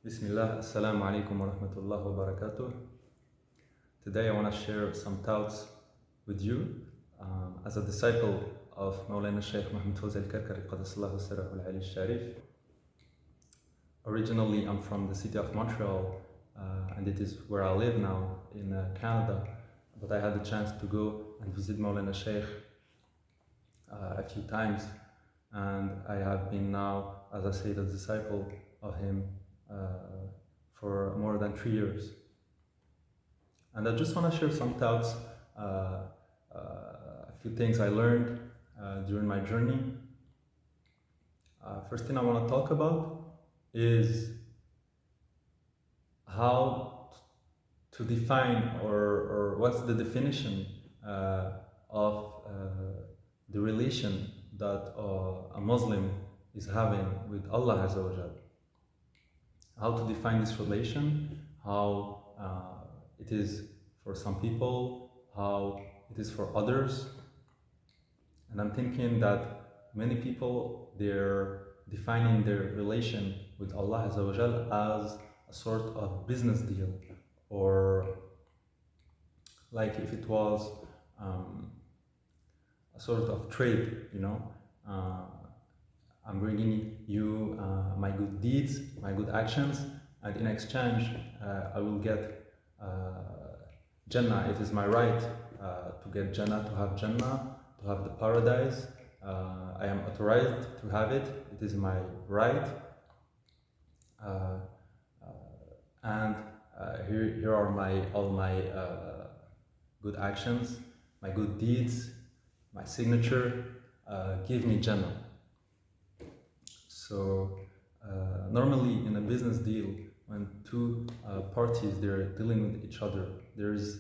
Bismillah, Assalamu alaikum wa rahmatullahi wa barakatuh. Today I want to share some thoughts with you as a disciple of Mawlana Shaykh Mohammed al-Karkari Qaddasallahu Sirrahu al-Ali al-Sharif. Originally I'm from the city of Montreal and it is where I live now in Canada, but I had the chance to go and visit Mawlana Shaykh a few times, and I have been now, as I say, the disciple of him for more than 3 years. And I just want to share some thoughts, a few things I learned during my journey. First thing I want to talk about is how to define or what's the definition of the relation that a Muslim is having with Allah Azza wa Jal. How to define this relation, how it is for some people, how it is for others. And I'm thinking that many people, they're defining their relation with Allah Azza wa Jal as a sort of business deal, or like if it was a sort of trade, I'm bringing you my good deeds, my good actions, and in exchange I will get Jannah. It is my right to get Jannah, to have Jannah, to have the paradise. I am authorized to have it. It is my right. And here are all my good actions, my good deeds, my signature. Give me Jannah. So normally in a business deal, when two parties, they're dealing with each other, there's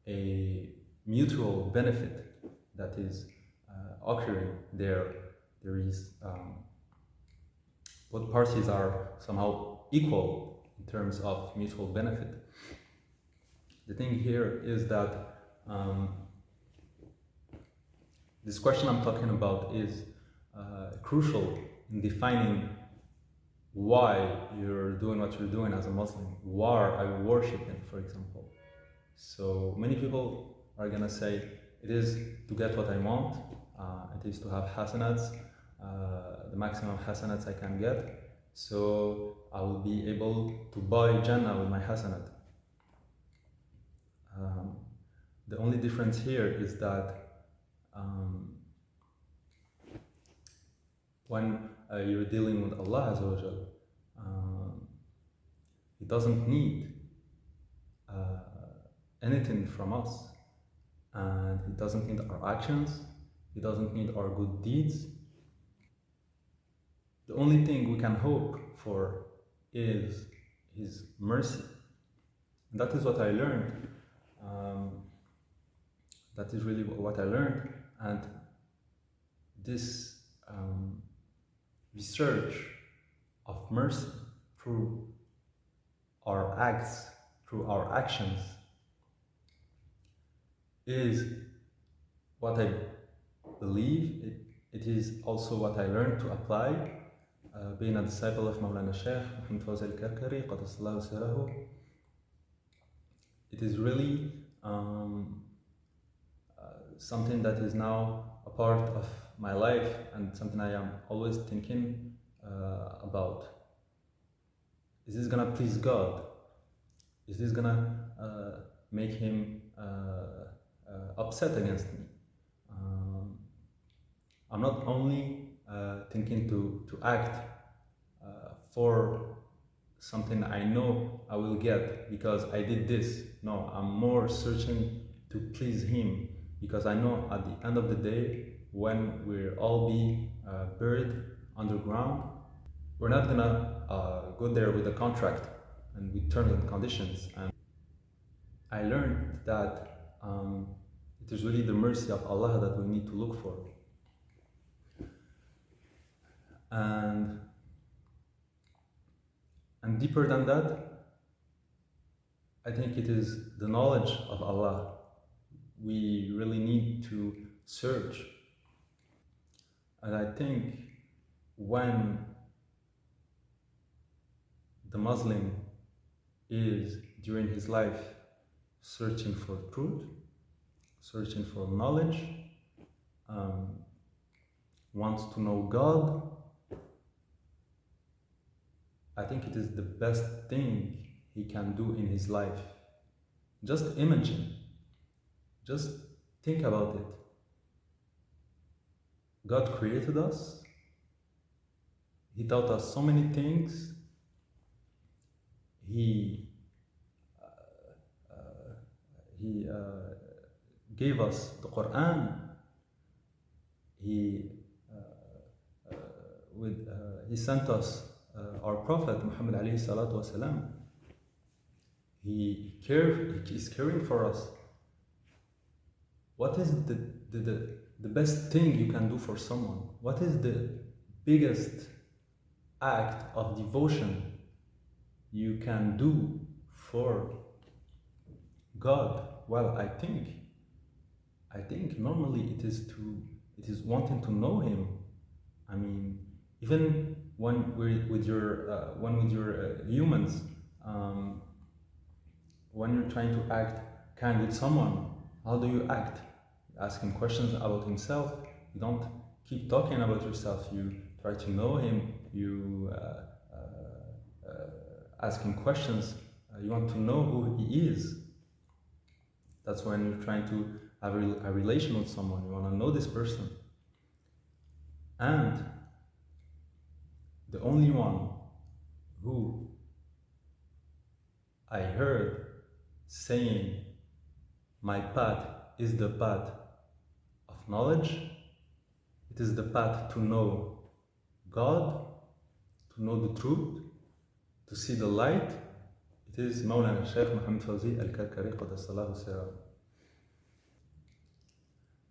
a mutual benefit that is occurring there. There is both parties are somehow equal in terms of mutual benefit. The thing here is that this question I'm talking about is crucial in defining why you're doing what you're doing as a Muslim. Why are you worshiping, for example? So many people are gonna say it is to get what I want, it is to have hasanats, the maximum hasanats I can get, so I will be able to buy Jannah with my hasanat. The only difference here is that when you're dealing with Allah Azza wa Jal, He doesn't need anything from us, and He doesn't need our actions, He doesn't need our good deeds. The only thing we can hope for is His mercy. And that is what I learned. That is really what I learned, and this research of mercy through our acts, through our actions, is what I believe. It is also what I learned to apply, being a disciple of Mawlana Shaykh Mohammed al-Karkari Qaddasallahu Sirrahu. It is really something that is now a part of my life and something I am always thinking about. Is this gonna please God? Is this gonna make Him upset against me? I'm not only thinking to act for something I know I will get because I did this. No, I'm more searching to please Him, because I know at the end of the day, when we'll all be buried underground, we're not gonna go there with a contract and with terms and conditions. And I learned that it is really the mercy of Allah that we need to look for. And deeper than that, I think it is the knowledge of Allah. We really need to search. And I think when the Muslim is during his life searching for truth, searching for knowledge, wants to know God, I think it is the best thing he can do in his life. Just imagine, just think about it. God created us, He taught us so many things, He gave us the Quran, He sent us our Prophet Muhammad alayhi salatu wasalam. He is caring for us. What is the best thing you can do for someone? What is the biggest act of devotion you can do for God? Well, I think normally it is wanting to know Him. I mean, even when with your humans, when you're trying to act kind with someone, how do you act? You ask him questions about himself. You don't keep talking about yourself. You try to know him. You ask him questions. You want to know who he is. That's when you're trying to have a relation with someone. You want to know this person. And the only one who I heard saying, my path is the path of knowledge, it is the path to know God, to know the truth, to see the light, it is Mawlana Shaykh Muhammad Fawzi al-Karkari Qaddasallahu Sirah.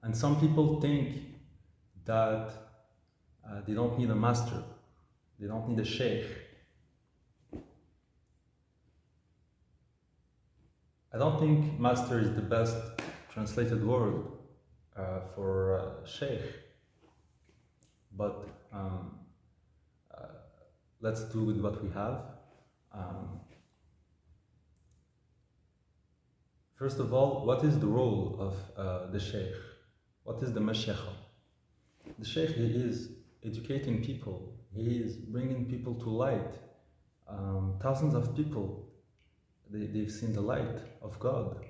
And some people think that they don't need a master, they don't need a sheikh. I don't think master is the best translated word for sheikh, but let's do with what we have. First of all, what is the role of the sheikh? What is the mashayikh? The sheikh, he is educating people, he is bringing people to light. Thousands of people, they've seen the light of God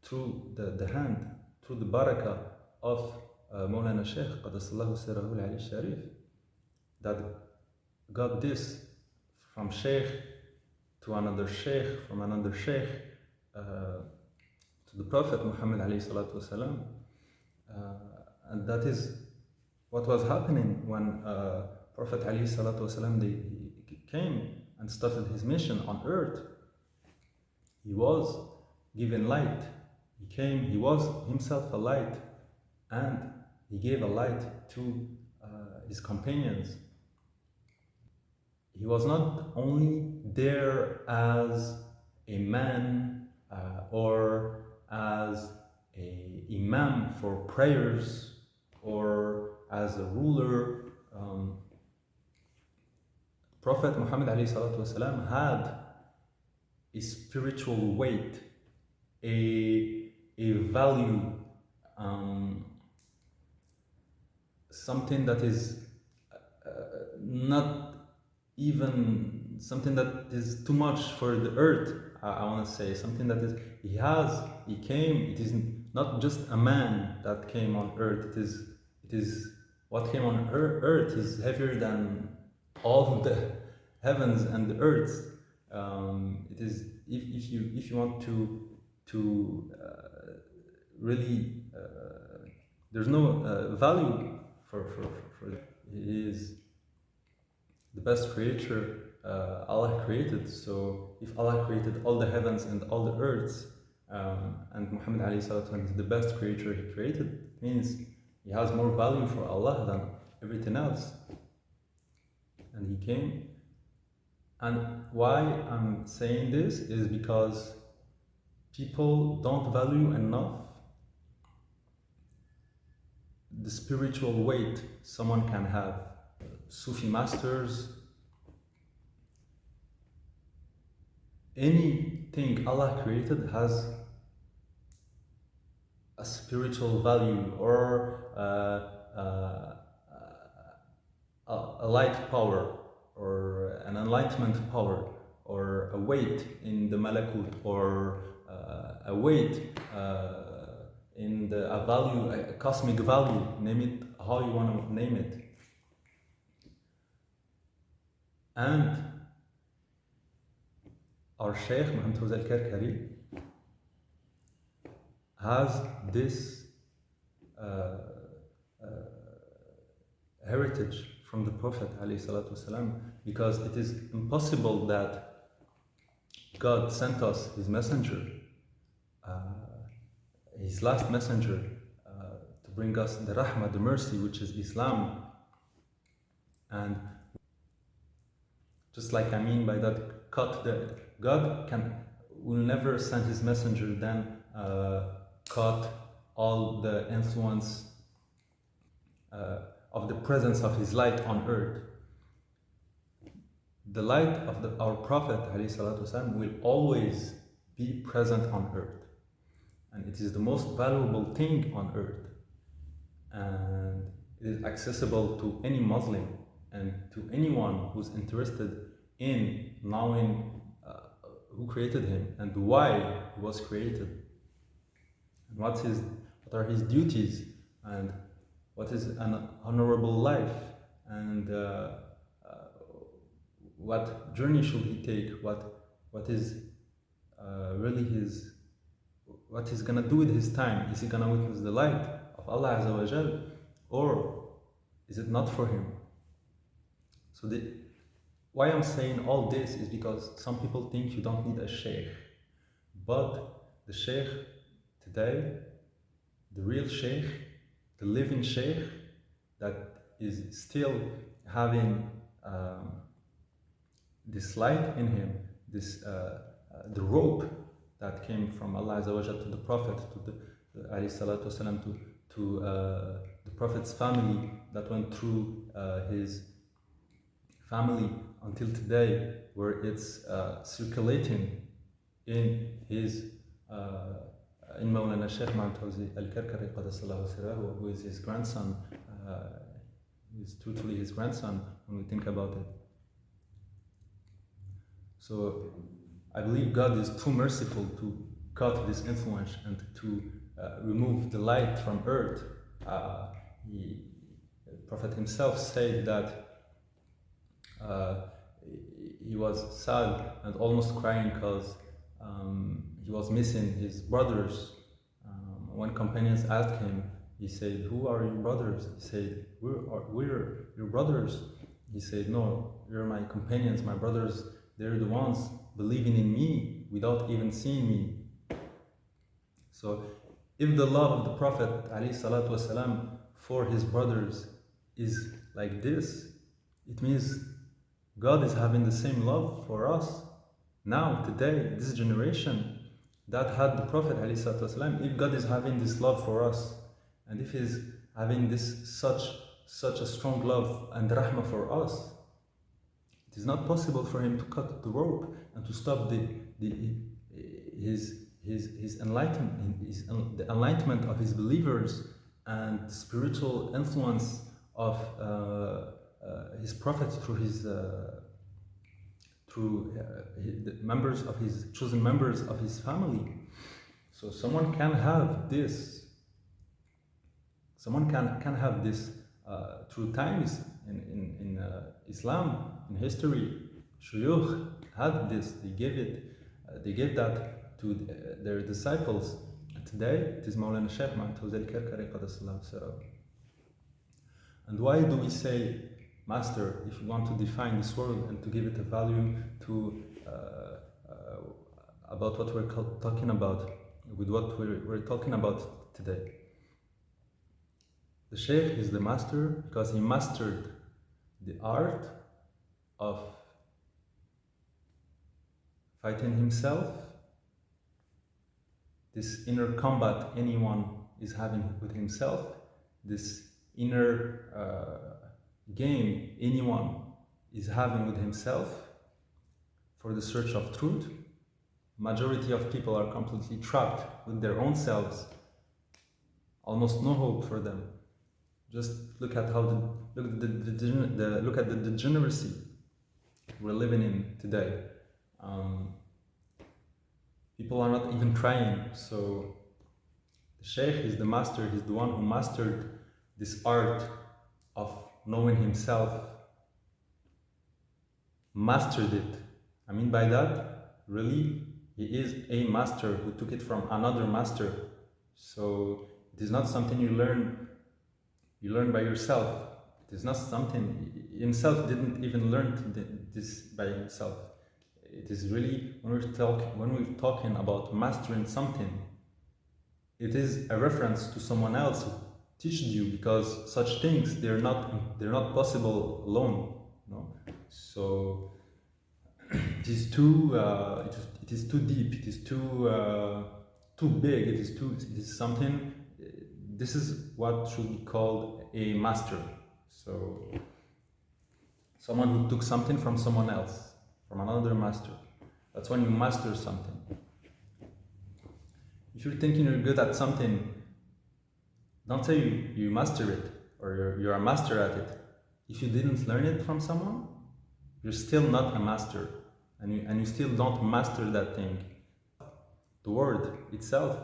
through the hand, through the barakah of Mawlana Shaykh Qaddasallahu Sirahul Ali Sharif, that got this from Shaykh to another Shaykh, from another Shaykh to the Prophet Muhammad alayhi salatu wasalam. And that is what was happening when Prophet alayhi salatu wasalam they came and started his mission on earth. He was given light. He came, he was himself a light, and he gave a light to his companions. He was not only there as a man or as an imam for prayers or as a ruler. Prophet Muhammad ﷺ had a spiritual weight, a value, something that is not even something that is too much for the earth. I want to say something that is he came. It is not just a man that came on earth. It is what came on earth is heavier than all the heavens and the earth. It is if you want to really there's no value for he is the best creator Allah created. So if Allah created all the heavens and all the earths, and Muhammad alayhi salatu is the best creator he created, means he has more value for Allah than everything else. And he came. And why I'm saying this is because people don't value enough the spiritual weight someone can have. Sufi masters, anything Allah created has a spiritual value or a light power or an enlightenment power or a weight in the malakut or a weight in a value, a cosmic value, name it how you want to name it. And our Sheikh Mohammed al-Karkari has this heritage from the Prophet ﷺ, because it is impossible that God sent us his messenger, his last messenger, to bring us the rahmah, the mercy, which is Islam. And just like I mean by that, God will never send his messenger then cut all the influence of the presence of his light on earth. The light of our Prophet ﷺ will always be present on earth, and it is the most valuable thing on earth, and it is accessible to any Muslim and to anyone who's interested in knowing who created him and why he was created, and what are his duties, and what is an honorable life, and what journey should he take, what is really what he's gonna do with his time. Is he gonna witness the light of Allah Azza wa Jal, or is it not for him? So why I'm saying all this is because some people think you don't need a sheikh, but the sheikh today, the real sheikh, the living sheikh that is still having this light in him, this the rope that came from Allah Azza wa Jal to the Prophet, to the alayhi salatu wasalam, to the Prophet's family that went through his family until today, where it's circulating in his in Mawlana Sheikh Mohammedian al-Karkari Qaddasallahu Sirahu, who is his grandson, is truthfully his grandson when we think about it. So I believe God is too merciful to cut this influence and to remove the light from earth. The Prophet himself said that he was sad and almost crying because he was missing his brothers. When companions asked him, he said, "Who are your brothers?" He said, we're your brothers." He said, "No, you're my companions, my brothers. They're the ones believing in me without even seeing me." So if the love of the Prophet ﷺ for his brothers is like this, it means God is having the same love for us now, today, this generation that had the Prophet ﷺ. If God is having this love for us, and if he's having this such a strong love and rahmah for us, it is not possible for him to cut the rope and to stop his enlightenment, the enlightenment of his believers and the spiritual influence of his prophets through the members of his chosen members of his family. So someone can have this. Someone can have this through times in Islam, in history. Shuyukh had this. They gave it. They gave that to their disciples. And today it is Mawlana Sheikh Mohammedian al-Karkari Qaddasallahu Sirahu. And why do we say master if we want to define this word and to give it a value to about what we're talking about, with what we're talking about today? The Sheikh is the master because he mastered the art of fighting himself, this inner combat anyone is having with himself, this inner game anyone is having with himself for the search of truth. Majority of people are completely trapped with their own selves. Almost no hope for them. Just look at how look at the degeneracy we're living in today. People are not even trying. So the Sheikh is the master. He's the one who mastered this art of knowing himself. Mastered it. I mean by that, really, he is a master who took it from another master. So it is not something you learn by yourself. It is not something himself didn't even learn this by himself. It is really when we're talking about mastering something, it is a reference to someone else who teaches you, because such things they're not possible alone. No, so it is too deep. It is too big. It is something. This is what should be called a master. So someone who took something from someone else, from another master. That's when you master something. If you're thinking you're good at something, don't say you master it or you're a master at it. If you didn't learn it from someone, you're still not a master, and you still don't master that thing. The word itself,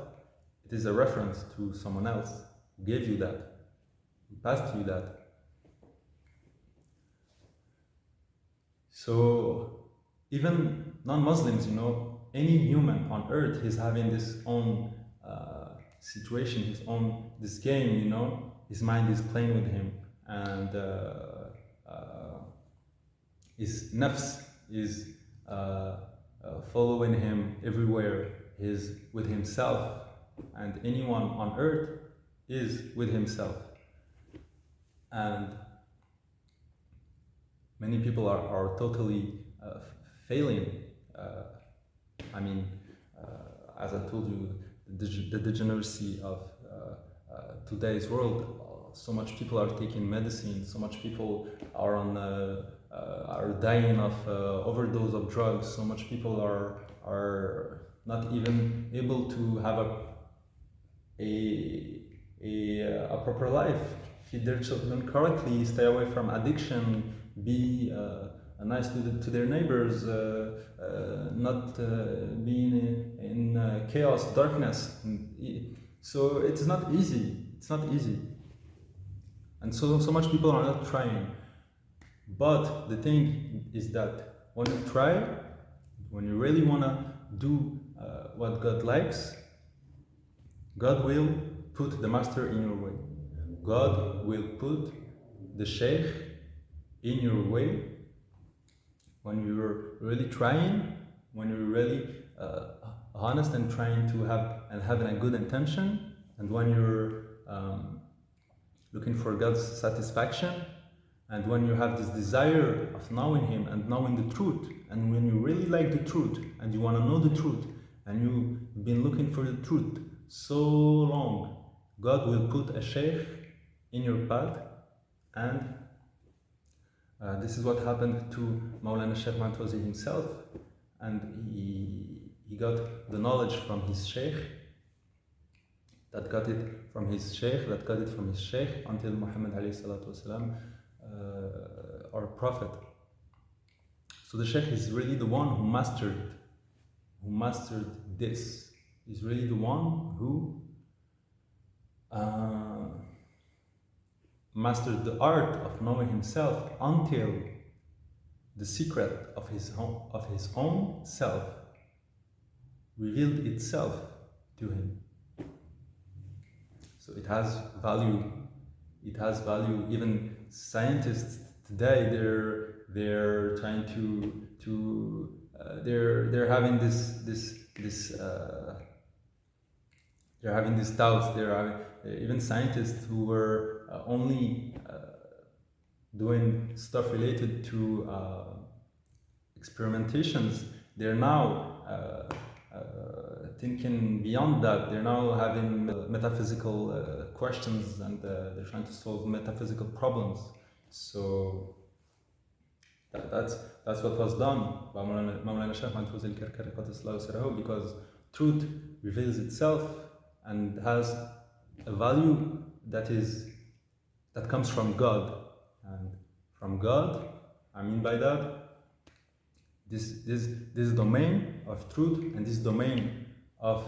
it is a reference to someone else who gave you that, who passed you that. So even non-Muslims, any human on earth is having this own situation, this game, his mind is playing with him, and his nafs is following him everywhere. He's with himself, and anyone on earth is with himself. And many people are totally failing. As I told you, the degeneracy of today's world. So much people are taking medicine. So much people are are dying of overdose of drugs. So much people are not even able to have a proper life, feed their children correctly, stay away from addiction, be nice to their neighbors, not being in chaos, darkness. So it's not easy. It's not easy. And so much people are not trying. But the thing is that when you try, when you really want to do what God likes, God will put the master in your way. God will put the sheikh in your way when you're really trying, when you're really honest and trying to having a good intention, and when you're looking for God's satisfaction, and when you have this desire of knowing Him and knowing the truth, and when you really like the truth and you want to know the truth, and you've been looking for the truth so long, God will put a sheikh in your path. And this is what happened to Maulana Sheikh Mohammad himself, and he got the knowledge from his sheikh, that got it from his sheikh, until Muhammad alayhi salatu wasalam, our prophet. So the sheikh is really the one who mastered this. He's really the one who mastered the art of knowing himself, until the secret of his own self revealed itself to him. So it has value. It has value. Even scientists today, they're trying to they're having they're having these doubts. There are even scientists who were only doing stuff related to experimentations. They're now thinking beyond that. They're now having metaphysical questions, and they're trying to solve metaphysical problems. So that's what was done by Maulana Shaykh Mahfouz al-Karkari Qaddasallahu sirrahu, because truth reveals itself and has a value that comes from God. And from God, I mean by that, this domain of truth and this domain of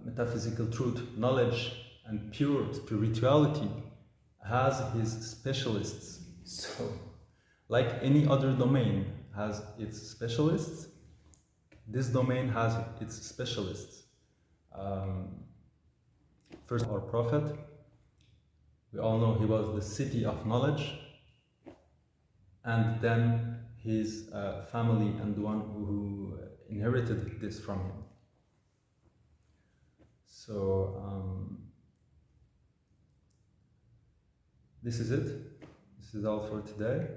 metaphysical truth, knowledge, and pure spirituality has his specialists. So, like any other domain has its specialists, this domain has its specialists. First, our Prophet, we all know he was the city of knowledge, and then his family and the one who inherited this from him. So this is it. This is all for today.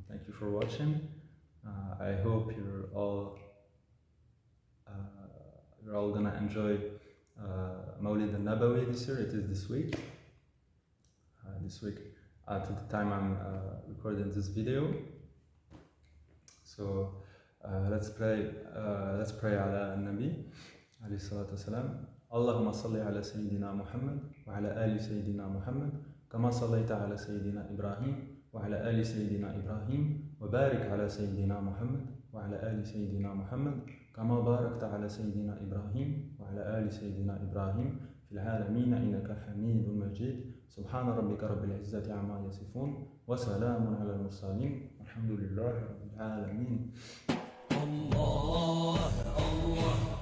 Thank you for watching. I hope you're all gonna enjoy Mawlid al-Nabawi this year. It is this week. At the time I'm recording this video. So let's pray على النبي عليه الصلاة والسلام. اللهم صل على سيدنا محمد وعلى آل سيدنا محمد كما صليت على سيدنا إبراهيم وعلى آل سيدنا إبراهيم وبارك على سيدنا محمد وعلى آل سيدنا محمد كما باركت على سيدنا إبراهيم وعلى آل سيدنا إبراهيم في العالمين إنك حميد مجيد. سبحان ربك رب العزة عما يصفون وسلام على المرسلين والحمد لله رب العالمين. الله الله